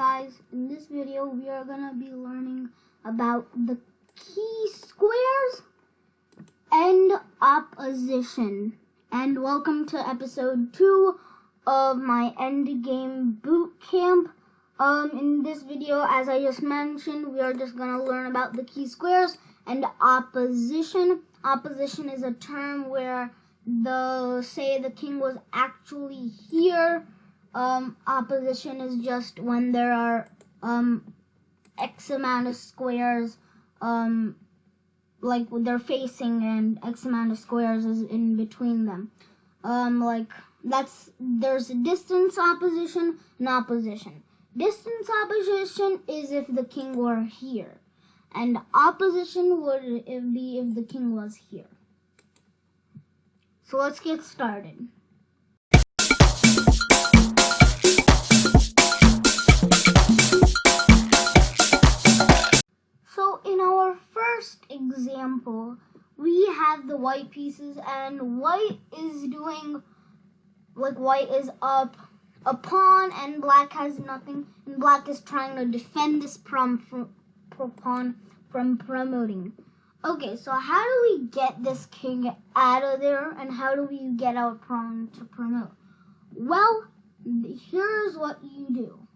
guys, in this video we are going to be learning about the key squares and opposition. And welcome to episode 2 of my Endgame Bootcamp. In this video, as I just mentioned, we are just going to learn about the key squares and opposition. Opposition is a term where say the king was actually here. Opposition is just when there are X amount of squares, like they're facing, and X amount of squares is in between them. There's a distance opposition and opposition. Distance opposition is if the king were here, and opposition would be if the king was here. So let's get started. So in our first example, we have the white pieces, and white is doing, white is up a pawn and black has nothing, and black is trying to defend this pawn from promoting. Okay, so how do we get this king out of there, and how do we get our pawn to promote? Well, here's what you do.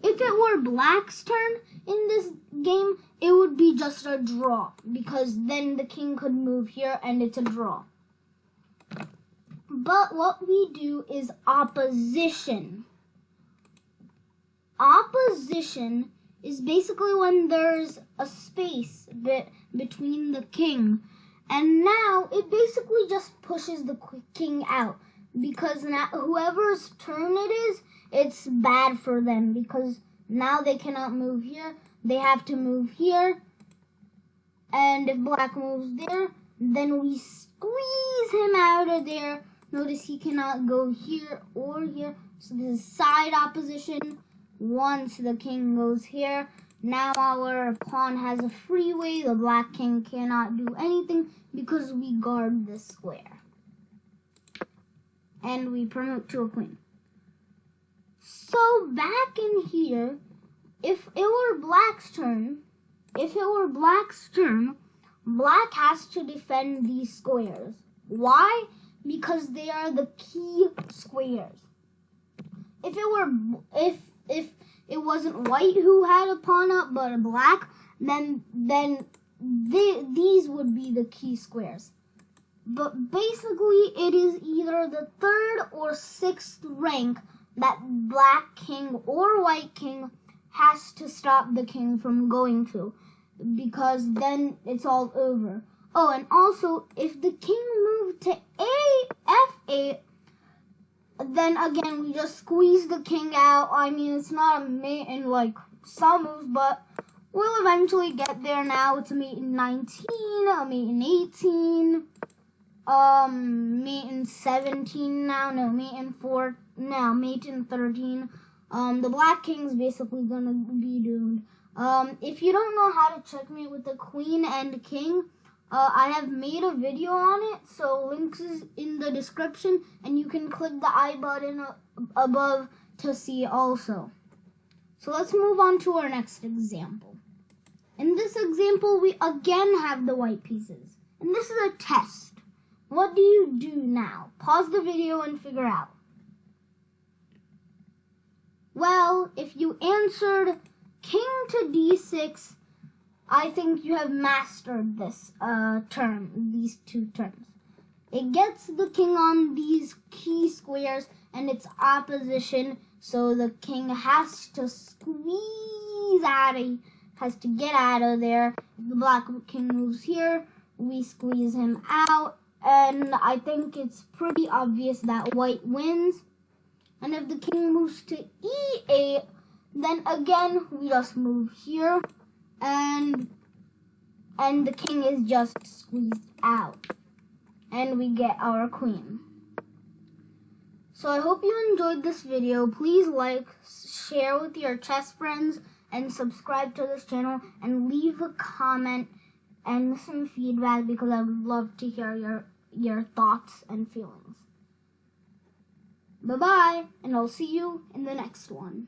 If it were black's turn in this game, it would be just a draw, because then the king could move here and it's a draw. But what we do is opposition. Opposition is basically when there's a space between the king, and now it basically just pushes the king out, because now whoever's turn it is, it's bad for them, because now they cannot move here, they have to move here, and if black moves there, then we squeeze him out of there. Notice he cannot go here or here, so this is side opposition. Once the king goes here, now our pawn has a freeway. The black king cannot do anything because we guard this square. And we promote to a queen. So back in here, if it were black's turn, black has to defend these squares. Why? Because they are the key squares. If it wasn't white who had a pawn up, but a black, then these would be the key squares. But basically, it is either the 3rd or 6th rank that black king or white king has to stop the king from going to, because then it's all over. Oh, and also, if the king moved to F8, then again, we just squeeze the king out. I mean, it's not a mate in some moves, but we'll eventually get there. Now it's a mate in 19, a mate in 18, mate in 17 now, no, mate in 4, now mate in 13. The black king's basically gonna be doomed. If you don't know how to checkmate with the queen and king, I have made a video on it, so links is in the description, and you can click the I button above to see also. So let's move on to our next example. In this example, we again have the white pieces, and this is a test. What do you do now? Pause the video and figure out. Well, if you answered king to d6, I think you have mastered this these two terms. It gets the king on these key squares, and it's opposition, so the king has to has to get out of there. If the black king moves here, we squeeze him out, and I think it's pretty obvious that white wins. And if the king moves to E8, then again we just move here, and the king is just squeezed out, and we get our queen. So I hope you enjoyed this video. Please like, share with your chess friends, and subscribe to this channel, and leave a comment and some feedback, because I would love to hear your thoughts and feelings. Bye-bye, and I'll see you in the next one.